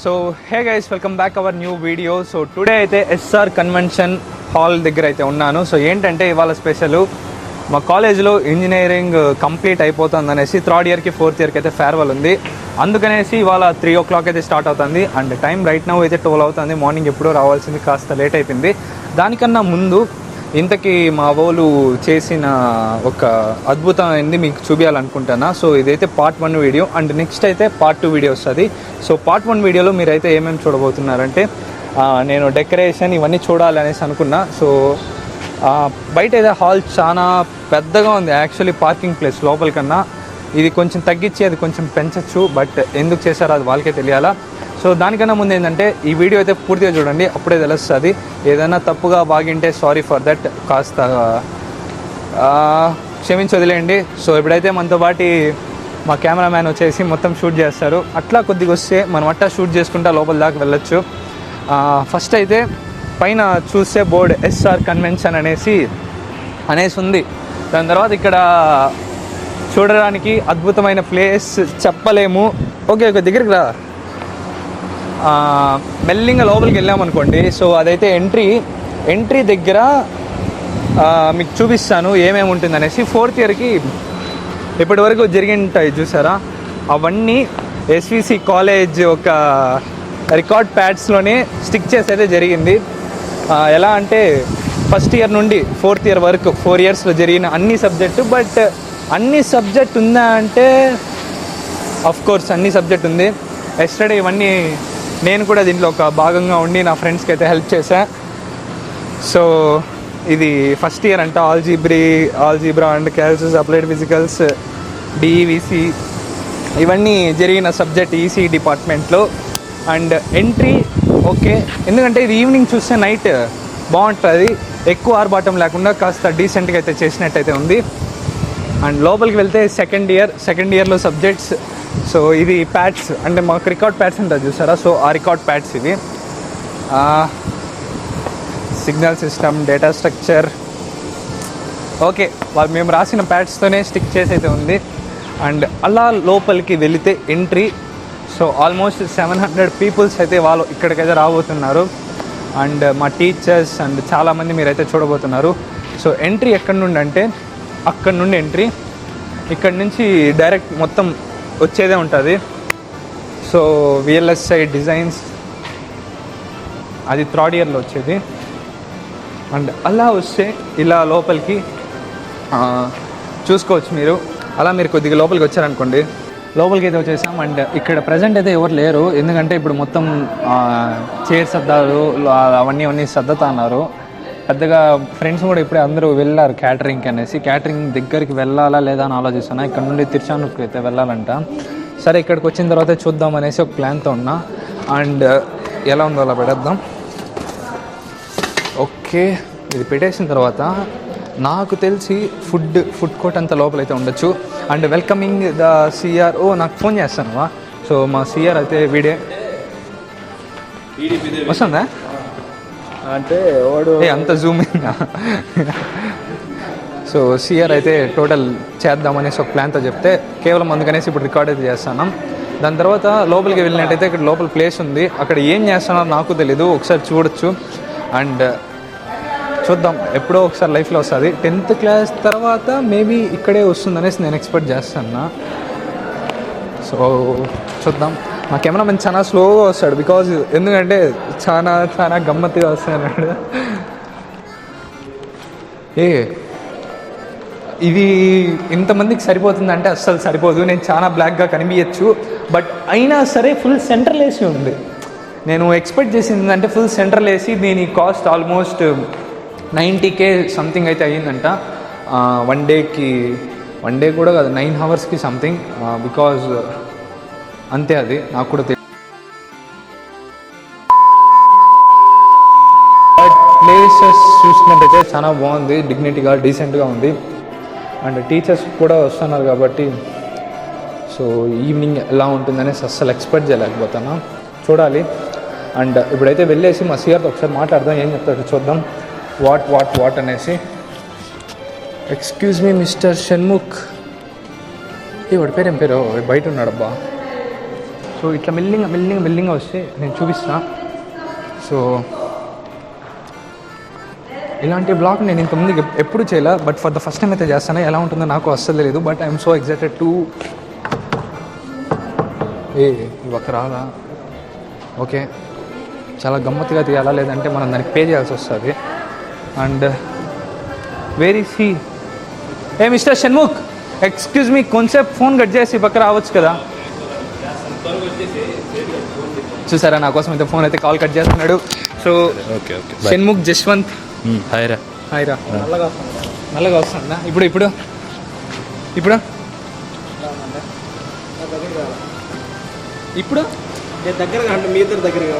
So hey guys, welcome back our new video. So today అయితే SR convention hall దగ్గర అయితే ఉన్నాను. So ఏంటంటే ఇవాళ స్పెషల్ మా కాలేజ్లో ఇంజనీరింగ్ కంప్లీట్ అయిపోతుంది అనేసి థర్డ్ ఇయర్కి ఫోర్త్ ఇయర్కి అయితే ఫేర్వెల్ ఉంది. అందుకనేసి ఇవాళ 3 o'clock అయితే స్టార్ట్ అవుతుంది. అండ్ టైం రైట్ నౌ అయితే 12 అవుతుంది. మార్నింగ్ ఎప్పుడో రావాల్సింది, కాస్త లేట్ అయిపోయింది. దానికన్నా ముందు ఇంతకీ మా వాళ్ళు చేసిన ఒక అద్భుతమైనది మీకు చూపించాలనుకుంటున్నా. సో ఇదైతే పార్ట్ 1 వీడియో అండ్ నెక్స్ట్ అయితే పార్ట్ 2 వీడియో వస్తుంది. సో పార్ట్ 1 వీడియోలో మీరైతే ఏమేమి చూడబోతున్నారంటే నేను డెకరేషన్ ఇవన్నీ చూడాలి అనేసి అనుకున్నా. సో బయట అయితే హాల్ చాలా పెద్దగా ఉంది. యాక్చువల్లీ పార్కింగ్ ప్లేస్ లోపల కన్నా ఇది కొంచెం తగ్గించి అది కొంచెం పెంచచ్చు. బట్ ఎందుకు చేశారో అది వాళ్ళకే తెలియాలా. సో దానికన్నా ముందు ఏంటంటే ఈ వీడియో అయితే పూర్తిగా చూడండి, అప్పుడే తెలుస్తుంది. ఏదైనా తప్పుగా బాగింటే సారీ ఫర్ దట్, కాస్త క్షమించి వదిలేయండి. సో ఇప్పుడైతే మనతో పాటు మా కెమెరామ్యాన్ వచ్చేసి మొత్తం షూట్ చేస్తారు. అట్లా కొద్దిగా వస్తే మనం అట్టా షూట్ చేసుకుంటా లోపల దాకా వెళ్ళొచ్చు. ఫస్ట్ అయితే పైన చూస్తే బోర్డు ఎస్ఆర్ కన్వెన్షన్ అనేసి ఉంది. దాని తర్వాత ఇక్కడ చూడడానికి అద్భుతమైన ప్లేస్ చెప్పలేము. ఓకే దగ్గరికి రా. మెల్లింగా లోపలికి వెళ్ళామనుకోండి. సో అదైతే ఎంట్రీ దగ్గర మీకు చూపిస్తాను ఏమేమి ఉంటుంది అనేసి. ఫోర్త్ ఇయర్కి ఇప్పటి వరకు జరిగింటాయి చూసారా, అవన్నీ ఎస్విసి కాలేజ్ ఒక రికార్డ్ ప్యాడ్స్లోనే స్టిక్ చేసి అయితే జరిగింది. ఎలా అంటే ఫస్ట్ ఇయర్ నుండి ఫోర్త్ ఇయర్ వరకు 4 yearsలో జరిగిన అన్ని సబ్జెక్టు. బట్ అన్ని సబ్జెక్ట్ ఉందా అంటే కోర్స్ అన్ని సబ్జెక్ట్ ఉంది. ఎస్టర్డే ఇవన్నీ నేను కూడా దీంట్లో ఒక భాగంగా ఉండి నా ఫ్రెండ్స్కి అయితే హెల్ప్ చేశా. సో ఇది ఫస్ట్ ఇయర్ అంట. Algebra and calculus, applied physicals, D E V C ఇవన్నీ జరిగిన సబ్జెక్ట్ ఈసీ డిపార్ట్మెంట్లో. అండ్ ఎంట్రీ ఓకే, ఎందుకంటే ఇది ఈవినింగ్ చూస్తే నైట్ బాగుంటుంది. ఎక్కువ ఆర్భాటం లేకుండా కాస్త డీసెంట్గా అయితే చేసినట్టయితే ఉంది. అండ్ లోపలికి వెళ్తే సెకండ్ ఇయర్లో సబ్జెక్ట్స్. సో ఇది ప్యాడ్స్ అంటే మాకు రికార్డ్ ప్యాడ్స్ ఉంటుంది చూసారా. సో ఆ రికార్డ్ ప్యాడ్స్ ఇవి. Signal system, data structure okay, వాళ్ళు మేము రాసిన ప్యాడ్స్తోనే స్టిక్ చేసి అయితే ఉంది. అండ్ అలా లోపలికి వెళితే ఎంట్రీ. సో ఆల్మోస్ట్ 700 పీపుల్స్ అయితే వాళ్ళు ఇక్కడికైతే రాబోతున్నారు. అండ్ మా టీచర్స్ అండ్ చాలామంది మీరైతే చూడబోతున్నారు. సో ఎంట్రీ ఎక్కడి నుండి అంటే అక్కడి నుండి ఎంట్రీ. ఇక్కడి నుంచి డైరెక్ట్ మొత్తం వచ్చేదే ఉంటుంది. సో విఎల్ఎస్ఐ డిజైన్స్ అది థర్డ్ ఇయర్లో వచ్చేది. అండ్ అలా వస్తే ఇలా లోపలికి చూసుకోవచ్చు మీరు. అలా మీరు కొద్దిగా లోపలికి వచ్చారనుకోండి, లోపలికి అయితే వచ్చేసాం. అండ్ ఇక్కడ ప్రజెంట్ అయితే ఎవరు లేరు, ఎందుకంటే ఇప్పుడు మొత్తం చైర్ సర్దారు, అవన్నీ సర్దుతా అన్నారు. పెద్దగా ఫ్రెండ్స్ కూడా ఇప్పుడే అందరూ వెళ్ళారు క్యాటరింగ్కి అనేసి. క్యాటరింగ్ దగ్గరికి వెళ్ళాలా లేదా అని ఆలోచిస్తున్నా. ఇక్కడ నుండి తిరుచానూరుకి అయితే వెళ్ళాలంట. సరే ఇక్కడికి వచ్చిన తర్వాత చూద్దాం అనేసి ఒక ప్లాన్తో ఉన్నా. అండ్ ఎలా ఉందో అలా పెడేద్దాం. ఓకే, ఇది పెట్టేసిన తర్వాత నాకు తెలిసి ఫుడ్ కోర్ట్ అంతా లోపలైతే ఉండొచ్చు. And welcoming the CR. నాకు ఫోన్ చేస్తానువా. సో మా సిఆర్ అయితే వీడే వస్తుందా అంటే అంత జూమింగ్. సో సిఆర్ అయితే టోటల్ చేద్దామనేసి ఒక ప్లాన్తో చెప్తే కేవలం అందుకనేసి ఇప్పుడు రికార్డ్ అయితే చేస్తున్నాం. దాని తర్వాత లోపలికి వెళ్ళినట్టయితే ఇక్కడ లోపల ప్లేస్ ఉంది. అక్కడ ఏం చేస్తున్నారో నాకు తెలీదు, ఒకసారి చూడొచ్చు. అండ్ చూద్దాం, ఎప్పుడో ఒకసారి లైఫ్లో వస్తుంది. 10th క్లాస్ తర్వాత మేబీ ఇక్కడే వస్తుందనేసి నేను ఎక్స్పెక్ట్ చేస్తాను. సో చూద్దాం. మా కెమెరామెన్ చాలా స్లోగా వస్తాడు, బికాజ్ ఎందుకంటే చాలా గమ్మత్తుగా వస్తాడు. ఇది ఇంతమందికి సరిపోతుందంటే అస్సలు సరిపోదు. నేను చాలా బ్లాక్గా కనిపించచ్చు, బట్ అయినా సరే ఫుల్ సెంట్రల్ ఏసీ ఉంది. నేను ఎక్స్పెక్ట్ చేసింది అంటే ఫుల్ సెంట్రల్ ఏసీ. దీని కాస్ట్ ఆల్మోస్ట్ 90K సంథింగ్ అయితే అయ్యిందంట. వన్ డే కూడా కాదు, 9 hours సంథింగ్. బికాజ్ అంతే, అది నాకు కూడా తెలియదు. బట్ ప్లేసెస్ చూసినట్టయితే చాలా బాగుంది, డిగ్నిటీగా డీసెంట్గా ఉంది. అండ్ టీచర్స్ కూడా వస్తున్నారు కాబట్టి సో ఈవినింగ్ ఎలా ఉంటుందనేసి అస్సలు ఎక్స్పెక్ట్ చేయలేకపోతున్నా. చూడాలి. అండ్ ఇప్పుడైతే వెళ్ళేసి మా సిఆర్తో ఒకసారి మాట్లాడదాం, ఏం చెప్తాడో చూద్దాం. వాట్ అనేసి. Excuse me mister Shanmukh. వాడి పేరు ఏం పేరు, బయట ఉన్నాడబ్బా. సో సో ఇట్లా మెల్లింగా వస్తే నేను చూపిస్తా. సో ఇలాంటి బ్లాగ్ నేను ఇంతకుముందు ఎప్పుడు చేయలే, but for the first time అయితే చేస్తాను. ఎలా ఉంటుందో నాకు అస్సలు తెలియదు, but I'm so excited to ఒక రాగా. ఓకే, చాలా గమ్మత్తుగా తీయాలా, లేదంటే మనం దానికి పే చేయాల్సి వస్తుంది. And where is he? A mister Shanmukh, excuse me, కొంచెంసేపు ఫోన్ కట్ చేసి పక్క రావచ్చు కదా. చూసారా, నా కోసం అయితే ఫోన్ అయితే కాల్ కట్ చేస్తున్నాడు. సో ఓకే షణ్ముఖ్ జశ్వంత్, హాయ్రా. నల్లగా వస్తుందా ఇప్పుడు? ఇప్పుడు ఇప్పుడు ఇప్పుడు దగ్గరగా మీ ఇద్దరు దగ్గరగా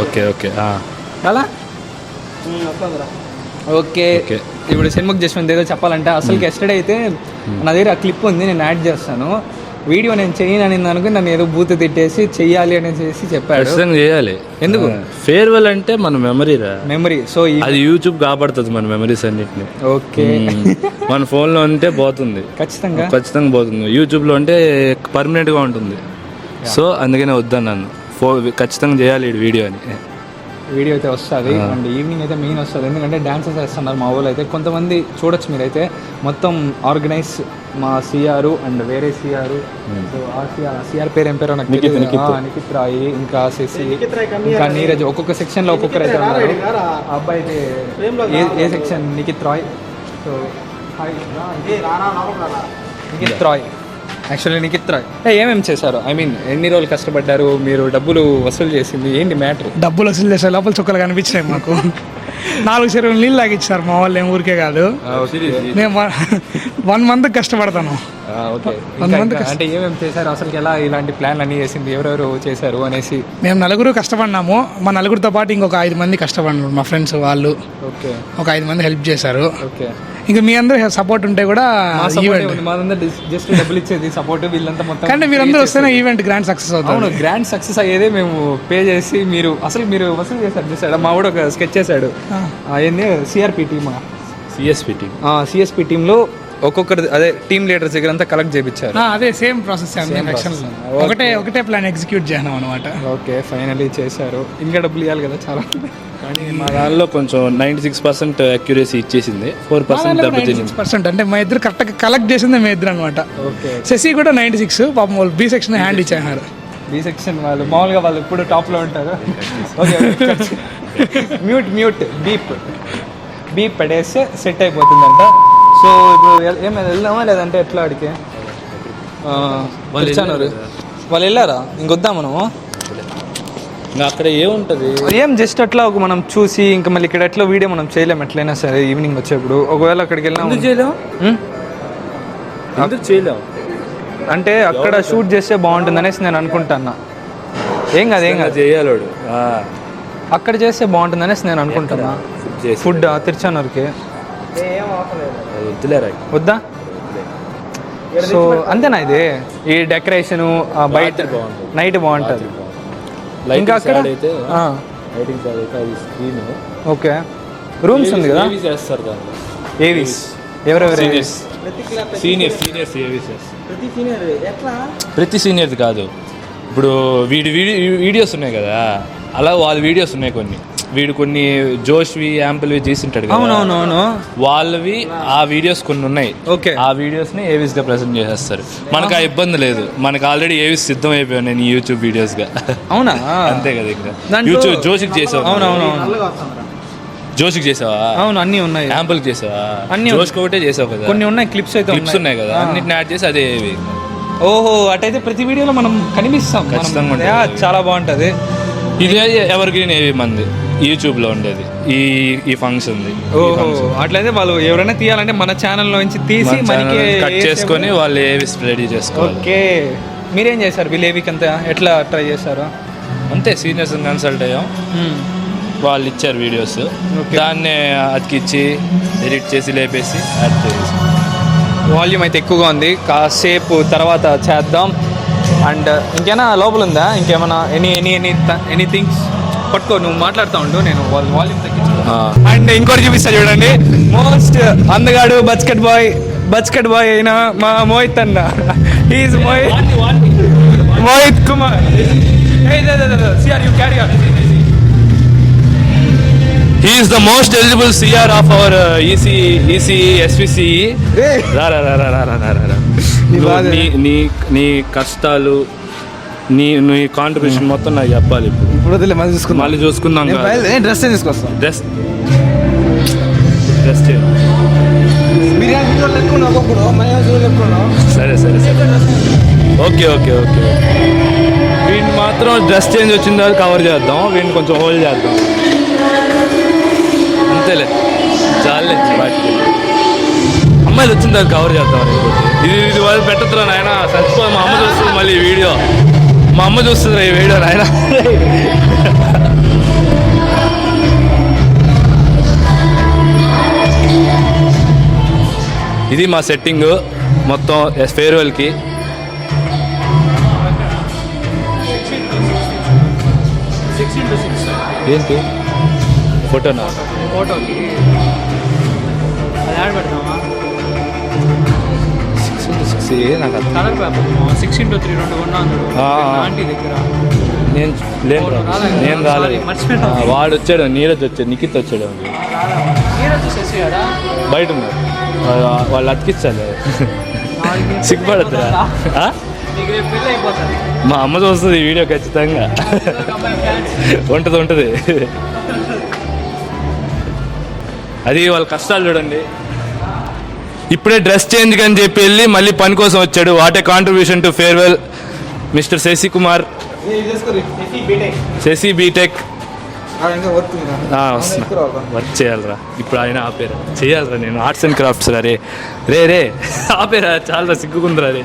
ఓకే ఓకే అలా ఓకే. ఇప్పుడు షణ్ముఖ్ జశ్వంత్ ఏదో చెప్పాలంటే, అసలుకి ఎస్టర్డే అయితే నా దగ్గర ఆ క్లిప్ ఉంది, నేను యాడ్ చేస్తాను. వీడియో నేను చేయను అని అనుకుని నన్ను ఏదో బూత్ తిట్టేసి చెయ్యాలి అనేసి చెప్పాడు. చేయాలి. ఎందుకు? ఫేర్వెల్ అంటే మన మెమరీ. సో అది యూట్యూబ్ కాపాడుతుంది మన మెమరీస్ అన్నిటిని. ఓకే, మన ఫోన్లో ఉంటే పోతుంది, ఖచ్చితంగా పోతుంది. యూట్యూబ్లో అంటే పర్మనెంట్గా ఉంటుంది. సో అందుకనే వద్దన్నాను, ఖచ్చితంగా చేయాలి ఈ వీడియో అని. వీడియో అయితే వస్తుంది. అండ్ ఈవినింగ్ అయితే మెయిన్ వస్తుంది, ఎందుకంటే డాన్సెస్ వేస్తున్నారు మా ఊళ్ళో అయితే. కొంతమంది చూడొచ్చు మీరైతే, మొత్తం ఆర్గనైజ్ మా సిఆర్ అండ్ వేరే సిఆర్. సో ఆ సిఆర్ పేరు ఏం పేరు నాకు నిఖిత్ రాయ్, ఇంకా శశి, ఇంకా నీరజ్. ఒక్కొక్క సెక్షన్లో ఒక్కొక్కరు అయితే ఉన్నారు. ఆ అబ్బాయి అయితే ఏ section? Nikhit Rai. So Nikhit Rai, actually Nikhit Rai ఏమేమి చేశారు? ఐ మీన్ ఎన్ని రోజులు కష్టపడ్డారు మీరు? డబ్బులు వసూలు చేసింది ఏంటి మ్యాటర్? డబ్బులు వసూలు చేసే లోపల చుక్కలు కనిపించినాయి మాకు. 4 చెరువులు నీళ్ళు లాగిచ్చారు మా వాళ్ళు, ఏం ఊరికే కాదు. మేము 1 month కష్టపడతాను. అంటే ఏమేమి చేశారు అసలు? ఎలా ఇలాంటి ప్లాన్ అన్ని చేసింది? ఎవరెవరు చేశారు అనేసి? మేము 4 కష్టపడినాము. మా 4తో పాటు ఇంకొక 5 మంది కష్టపడినారు, మా ఫ్రెండ్స్ వాళ్ళు. ఓకే, ఒక 5 మంది హెల్ప్ చేశారు. ఓకే, ఇంకా మీ అందరూ సపోర్ట్ ఉంటే కూడా జస్ట్ డబ్బులు ఇచ్చేది సపోర్ట్, వీళ్ళంతా మొత్తం. కానీ మీరందరూ వస్తేనే ఈవెంట్ గ్రాండ్ సక్సెస్ అవుతుంది. అవును, గ్రాండ్ సక్సెస్ అయ్యేదే మేము పే చేసి. మీరు వసూలు చేశారు చూసాడు. మా వాడు ఒక స్కెచ్ చేశాడు, ఏంది సిఆర్పి టీమ్, సిఎస్పి టీంలో ఒక్కొక్కరు అదే టీమ్ లీడర్స్ దగ్గర అంతా కలెక్ట్ చేయించారు. అదే సేమ్ ప్రాసెస్, ఒకటే ప్లాన్ ఎగ్జిక్యూట్ చేయడం అనమాట. ఓకే, ఫైనల్లీ చేశారు. ఇంకా డబ్బులు ఇవ్వాలి కదా చాలా. కానీ మా దానిలో కొంచెం 96% అక్యురసీ ఇచ్చేసింది, 4% అంటే మా ఇద్దరు కరెక్ట్గా కలెక్ట్ చేసింది మా ఇద్దరు అనమాట. ఓకే, శశి కూడా 96, పాపం వాళ్ళు బి సెక్షన్ హ్యాండ్ ఇచ్చేసినారు. బి సెక్షన్ వాళ్ళు మామూలుగా వాళ్ళు ఇప్పుడు టాప్లో ఉంటారు. ఓకే, మ్యూట్ బీప్ పడేస్తే సెట్ అయిపోతుందంట. సో ఇప్పుడు ఏమైనా వెళ్దామా లేదంటే ఎట్లా? అడిగే వాళ్ళు వెళ్ళారా? ఇంకొద్దాం మనము. ఇంకా అక్కడ ఏముంటుంది, ఏం జస్ట్ అట్లా ఒక మనం చూసి ఇంకా మళ్ళీ ఇక్కడ ఎట్లా వీడియో మనం చేయలేము ఎట్లయినా సరే. ఈవినింగ్ వచ్చేప్పుడు ఒకవేళ అక్కడికి వెళ్ళాము చేయలేము అంటే అక్కడ షూట్ చేస్తే బాగుంటుంది అనేసి నేను అనుకుంటున్నా. ఏం కాదు చేయాలి, అక్కడ చేస్తే బాగుంటుంది అనేసి నేను అనుకుంటున్నా. ఫుడ్ తిరుచానూరుకి వద్దా? సో అంతేనా? ఇది ఈ డెకరేషను బయట నైట్ బాగుంటుంది. ఇంకా అక్కడ ఓకే, రూమ్స్ ఉంది కదా. ఏవిస్ ఎవరెవరు? ప్రతి సీనియర్ది కాదు. ఇప్పుడు వీడియోస్ ఉన్నాయి కదా, అలా వాళ్ళ వీడియోస్ ఉన్నాయి కొన్ని. వీడు కొన్ని జోష్వి యాంపుల్వి చేసింటాడు కదా. అవునవునవును, వాళ్ళవి ఆ వీడియోస్ కొన్ని ఉన్నాయి. ఓకే, ఆ వీడియోస్ ని ఏవిస్ గా ప్రెజెంట్ చేసేస్తారు. మనకు ఆ ఇబ్బంది లేదు, మనకు ఆల్రెడీ ఏవిస్ సిద్ధం అయిపోయాను నేను యూట్యూబ్ వీడియోస్ గా. అవునా? అంతే కదా. ఇంకా యూట్యూబ్ జోషికి చేసావు. అవునవును, జోషికి చేసావా? అవును, అన్ని ఉన్నాయి. యాంపుల్ చేసావా? అన్ని జోష్కి ఒకటే చేసావు కదా. కొన్ని ఉన్నాయి, క్లిప్స్ అయితే క్లిప్స్ ఉన్నాయి కదా, అన్నిటిని యాడ్ చేసి అదే. ఓహో, అటైతే ప్రతి వీడియోలో మనం కనిపిస్తాం. చాలా బాగుంటది. ఇదే ఎవర్ గ్రీన్ ఏవి మంది యూట్యూబ్లో ఉండేది ఈ ఫంక్షన్. ఓహో, అట్లయితే వాళ్ళు ఎవరైనా తీయాలంటే మన ఛానల్లో నుంచి తీసి మనకి కట్ చేసుకొని వాళ్ళు ఏవి రెడీ చేసుకోవాలి. ఓకే, మీరేం చేశారు? వీళ్ళేవికి అంతా ఎట్లా ట్రై చేశారు? అంతే, సీనియర్స్ కన్సల్ట్ అయ్యాం, వాళ్ళు ఇచ్చారు వీడియోస్, దాన్ని అతికిచ్చి ఎడిట్ చేసి లేపేసి యాడ్ చేసి. వాల్యూమ్ అయితే ఎక్కువగా ఉంది, కాసేపు తర్వాత చేద్దాం. అండ్ ఇంకేనా లోపల ఉందా? ఇంకేమైనా ఎనీ థింగ్స్? పట్టుకో, నువ్వు మాట్లాడుతూ ఉండు, నేను వాల్యూమ్ తగ్గించు. అండ్ ఇంకోటి చూపిస్తా చూడండి, మోస్ట్ అందగాడు బచ్కెట్ బాయ్ అయినా మా మోహిత్ అన్న. He is Mohit Kumar. Hey, see, you carry on. He is the most eligible CR of our ECE, SVCE. Hey. రా. నీ నువ్వు బాధ. నీ కష్టాలు నీ కాంట్రిబ్యూషన్ మొత్తం నాకు చెప్పాలి ఇప్పుడు. ఇప్పుడు వదిలే మళ్ళీ చూసుకుందాం. మళ్ళీ చూసుకుందాం. డ్రెస్ తీసుకొస్తాం. డ్రెస్ బిర్యానీ లెక్కున్నావు అప్పుడు లెక్కున్నావు. సరే ఓకే వీడిని మాత్రం డ్రెస్ చేంజ్ వచ్చిన తర్వాత కవర్ చేద్దాం, వీడిని కొంచెం హోల్డ్ చేద్దాం, అంతేలే చాలే. అమ్మాయిలు వచ్చిన తర్వాత కవర్ చేద్దాం. ఇది వాళ్ళు పెట్టద్దురా నాయన, చచ్చిపో. మా అమ్మ చూస్తుంది మళ్ళీ ఈ వీడియో, మా అమ్మ చూస్తుంది ఈ వీడియో నాయన. ఇది మా సెట్టింగ్ మొత్తం ఫేర్వెల్కి. ఏంటి ఫోటోనా? ఫోటోకి అది యాడ్ పెడతామా? 6x6 నాకు అర్థం. కలర్ పేపర్ 6x3 రెండు కొన్నాను ఆంటీ దగ్గర. నేను రాలేదు. వాడు వచ్చాడు, నీరజ్ వచ్చాడు, నిఖిత్ వచ్చాడు. బయట ఉన్నారు వాళ్ళు, అతికిచ్చాలి. సిగ్గుపడద్దురా. మా అమ్మ చూస్తుంది ఈ వీడియో ఖచ్చితంగా. ఉంటుంది. అది వాళ్ళ కష్టాలు చూడండి. ఇప్పుడే డ్రెస్ చేంజ్ అని చెప్పి వెళ్ళి మళ్ళీ పని కోసం వచ్చాడు. What a contribution to farewell mister Shashi Kumar, Shashi B Tech. Work చేయాలరా ఇప్పుడు. ఆయన ఆపేరా, చేయాలరా. నేను ఆర్ట్స్ అండ్ క్రాఫ్ట్స్ రే ఆపేరా, చాలా సిగ్గుకుందిరా రే.